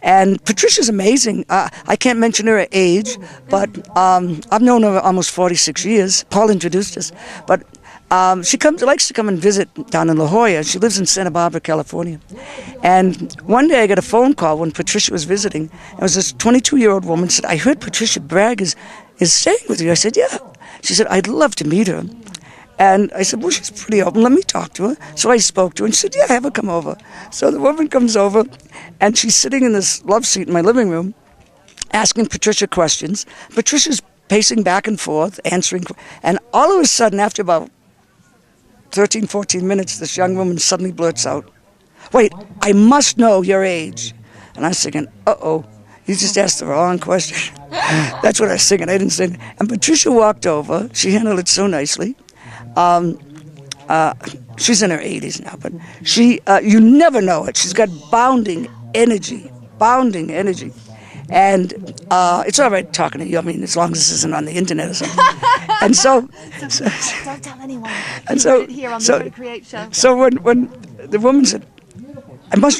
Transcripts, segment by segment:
And Patricia's amazing. I can't mention her age, but I've known her almost 46 years. Paul introduced us. But she likes to come and visit down in La Jolla. She lives in Santa Barbara, California. And one day I got a phone call when Patricia was visiting. It was this 22-year-old woman said, I heard Patricia Bragg is staying with you. I said, yeah. She said, I'd love to meet her. And I said, well, she's pretty open. Let me talk to her. So I spoke to her and she said, yeah, have her come over. So the woman comes over and she's sitting in this love seat in my living room asking Patricia questions. Patricia's pacing back and forth, answering. And all of a sudden, after about 13, 14 minutes, this young woman suddenly blurts out, wait, I must know your age. And I was thinking, uh-oh, you just asked the wrong question. That's what I was thinking. I didn't say anything. And Patricia walked over. She handled it so nicely. She's in her 80s now, but you never know it. She's got bounding energy. And it's all right talking to you, I mean, as long as this isn't on the internet or something. And so don't tell anyone. And so, Here on the Dare2create show. So when the woman said,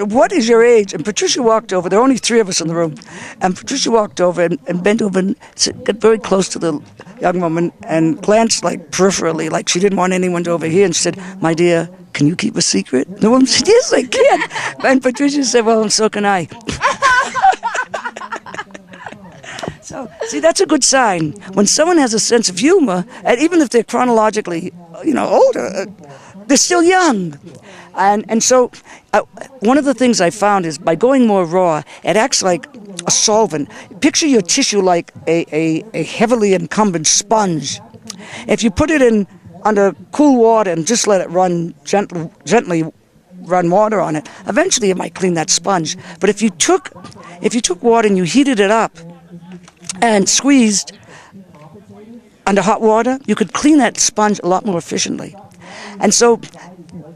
what is your age? And Patricia walked over. There were only 3 of us in the room. And Patricia walked over and bent over and got very close to the young woman and glanced like peripherally, like she didn't want anyone to overhear. And she said, my dear, can you keep a secret? And the woman said, yes, I can. And Patricia said, well, and so can I. So, see, that's a good sign. When someone has a sense of humor, and even if they're chronologically, older, they're still young. And so one of the things I found is by going more raw, it acts like a solvent. Picture your tissue like a heavily incumbent sponge. If you put it in under cool water and just let it run gently run water on it, eventually it might clean that sponge. But if you took water and you heated it up and squeezed under hot water, you could clean that sponge a lot more efficiently. And so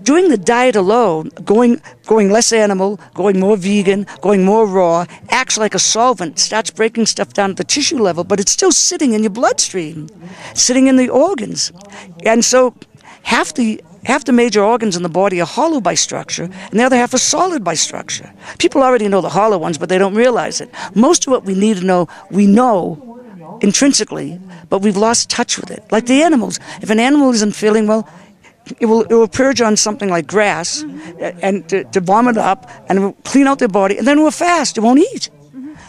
doing the diet alone, going less animal, going more vegan, going more raw, acts like a solvent, starts breaking stuff down at the tissue level, but it's still sitting in your bloodstream, sitting in the organs. And so half the major organs in the body are hollow by structure, and the other half are solid by structure. People already know the hollow ones, but they don't realize it. Most of what we need to know, we know intrinsically, but we've lost touch with it. Like the animals. If an animal isn't feeling well, it will purge on something like grass and to vomit up, and it will clean out their body, and then it will fast. It won't eat.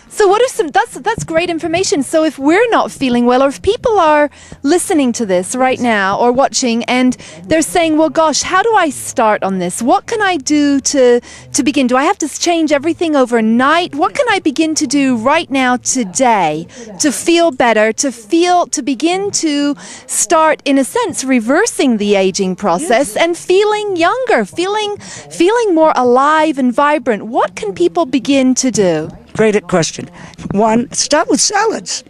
So what are that's great information. So if we're not feeling well, or if people are listening to this right now or watching and they're saying, well, gosh, how do I start on this? What can I do to begin? Do I have to change everything overnight? What can I begin to do right now today to feel better, to begin to start, in a sense, reversing the aging process and feeling younger, feeling more alive and vibrant? What can people begin to do? Great question. One, start with salads.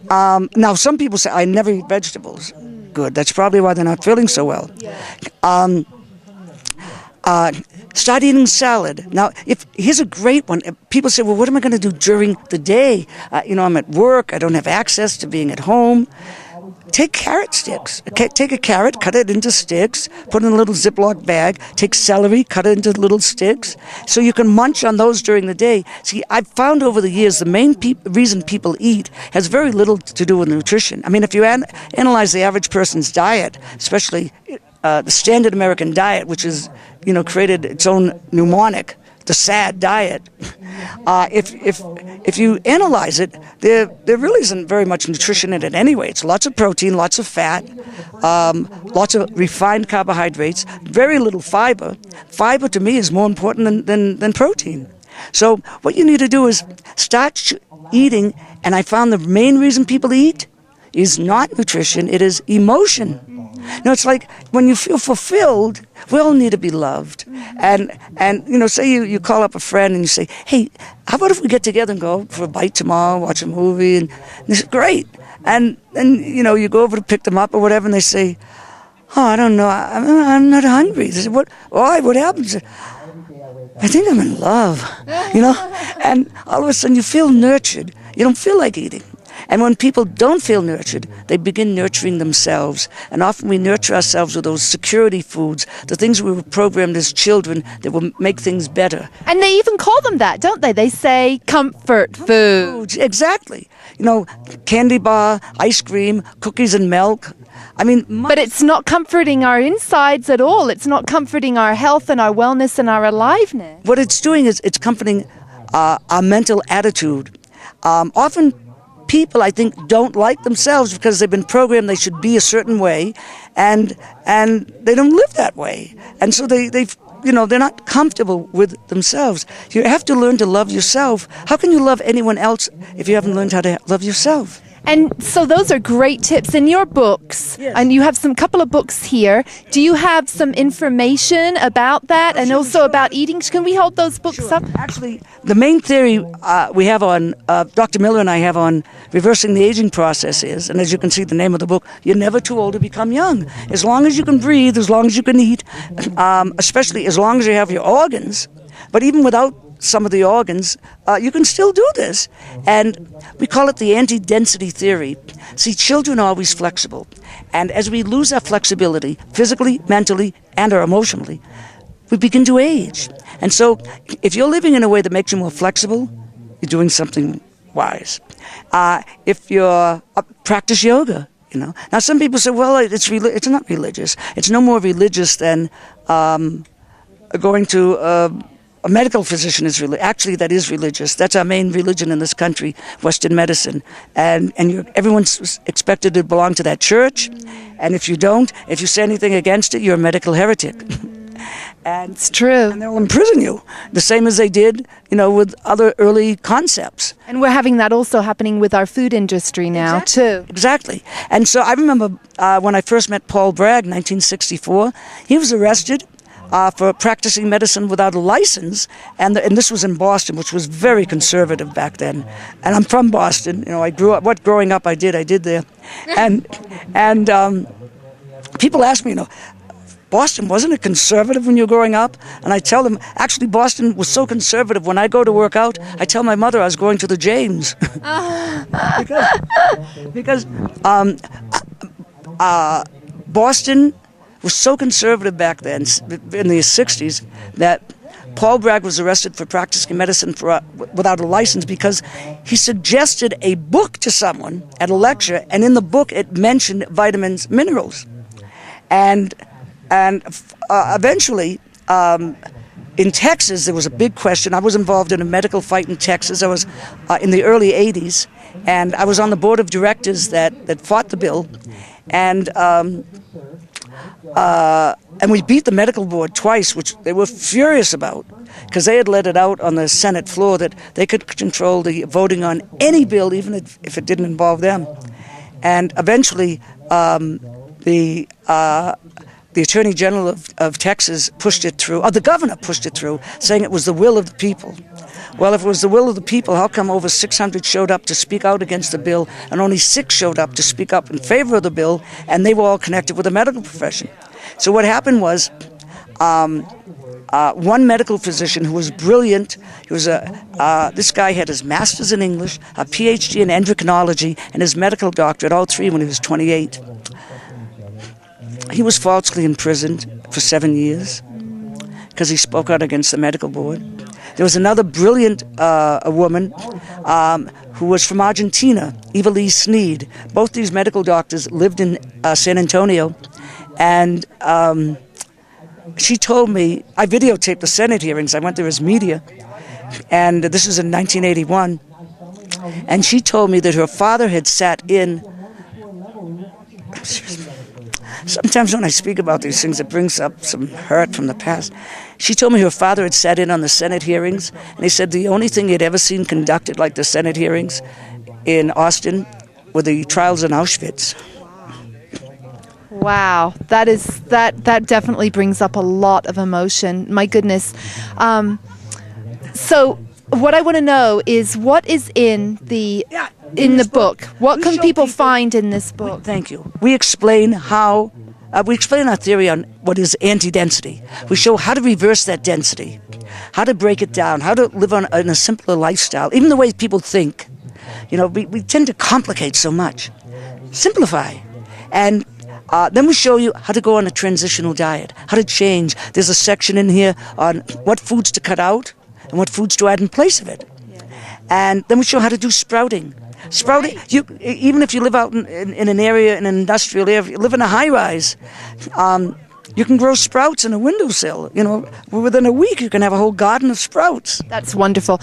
Now, some people say, I never eat vegetables. Good. That's probably why they're not feeling so well. Start eating salad. Now, here's a great one. People say, well, what am I going to do during the day? I'm at work. I don't have access to being at home. Take carrot sticks. Take a carrot, cut it into sticks, put it in a little Ziploc bag. Take celery, cut it into little sticks, so you can munch on those during the day. See, I've found over the years the main reason people eat has very little to do with nutrition. I mean, if you analyze the average person's diet, especially the standard American diet, which is, created its own mnemonic, the SAD diet. If you analyze it, there really isn't very much nutrition in it anyway. It's lots of protein, lots of fat, lots of refined carbohydrates, very little fiber. Fiber to me is more important than protein. So what you need to do is start eating, and I found the main reason people eat is not nutrition, it is emotion. It's like when you feel fulfilled, we all need to be loved. And say you call up a friend and you say, hey, how about if we get together and go for a bite tomorrow, watch a movie? And they say, great. And then, you go over to pick them up or whatever, and they say, oh, I don't know, I'm not hungry. They say, what? Why? What happens? I think I'm in love, And all of a sudden you feel nurtured. You don't feel like eating. And when people don't feel nurtured, they begin nurturing themselves. And often we nurture ourselves with those security foods, the things we were programmed as children that will make things better. And they even call them that, don't they? They say comfort food. Exactly. Candy bar, ice cream, cookies and milk. But it's not comforting our insides at all. It's not comforting our health and our wellness and our aliveness. What it's doing is it's comforting our mental attitude. Often people, I think, don't like themselves because they've been programmed they should be a certain way, and they don't live that way. And so they're not comfortable with themselves. You have to learn to love yourself. How can you love anyone else if you haven't learned how to love yourself? And so those are great tips in your books. Yes. And you have some couple of books here. Do you have some information about that and also about eating? Can we hold those books up? Actually, the main theory we have on, Dr. Miller and I have on reversing the aging process is, and as you can see the name of the book, you're never too old to become young. As long as you can breathe, as long as you can eat, especially as long as you have your organs, but even without some of the organs, you can still do this. And we call it the anti-density theory. See, children are always flexible. And as we lose our flexibility, physically, mentally, and or emotionally, we begin to age. And so if you're living in a way that makes you more flexible, you're doing something wise. If you're practice yoga, Now some people say, well, it's not religious. It's no more religious than going to a medical physician is actually that is religious. That's our main religion in this country, Western medicine, and everyone's expected to belong to that church. And if you don't, if you say anything against it, you're a medical heretic. And it's true. And they'll imprison you, the same as they did, with other early concepts. And we're having that also happening with our food industry now, too. Exactly. And so I remember when I first met Paul Bragg in 1964, he was arrested for practicing medicine without a license, and this was in Boston, which was very conservative back then. And I'm from Boston. I grew up. What growing up I did there, and people ask me, Boston, wasn't it conservative when you were growing up? And I tell them, actually, Boston was so conservative. When I go to work out, I tell my mother I was going to the James because Boston was so conservative back then, in the 60s, that Paul Bragg was arrested for practicing medicine without a license because he suggested a book to someone at a lecture, and in the book it mentioned vitamins, minerals. And eventually, in Texas, there was a big question. I was involved in a medical fight in Texas. I was in the early 80s, and I was on the board of directors that fought the bill. And we beat the medical board twice, which they were furious about, because they had let it out on the Senate floor that they could control the voting on any bill, even if it didn't involve them. And eventually, the Attorney General of Texas pushed it through, or the governor pushed it through, saying it was the will of the people. Well, if it was the will of the people, how come over 600 showed up to speak out against the bill, and only 6 showed up to speak up in favor of the bill, and they were all connected with the medical profession? So what happened was, one medical physician who was brilliant, this guy had his master's in English, a PhD in endocrinology, and his medical doctorate, all 3 when he was 28. He was falsely imprisoned for 7 years because he spoke out against the medical board. There was another brilliant woman who was from Argentina, Eva Lee Sneed. Both these medical doctors lived in San Antonio, and she told me, I videotaped the Senate hearings, I went there as media, and this was in 1981, and she told me that her father had sat in, sometimes when I speak about these things, it brings up some hurt from the past. She told me her father had sat in on the Senate hearings, and he said the only thing he'd ever seen conducted like the Senate hearings in Austin were the trials in Auschwitz. Wow, that definitely brings up a lot of emotion. My goodness. So what I want to know is what is in the book. What can people find in this book? Thank you. We explain how. We explain our theory on what is anti-density. We show how to reverse that density, how to break it down, how to live in a simpler lifestyle, even the way people think. we tend to complicate so much. Simplify. And then we show you how to go on a transitional diet, how to change. There's a section in here on what foods to cut out and what foods to add in place of it. And then we show how to do sprouting. Sprouting, even if you live out in an area, in an industrial area, if you live in a high-rise, you can grow sprouts in a windowsill. Within a week you can have a whole garden of sprouts. That's wonderful.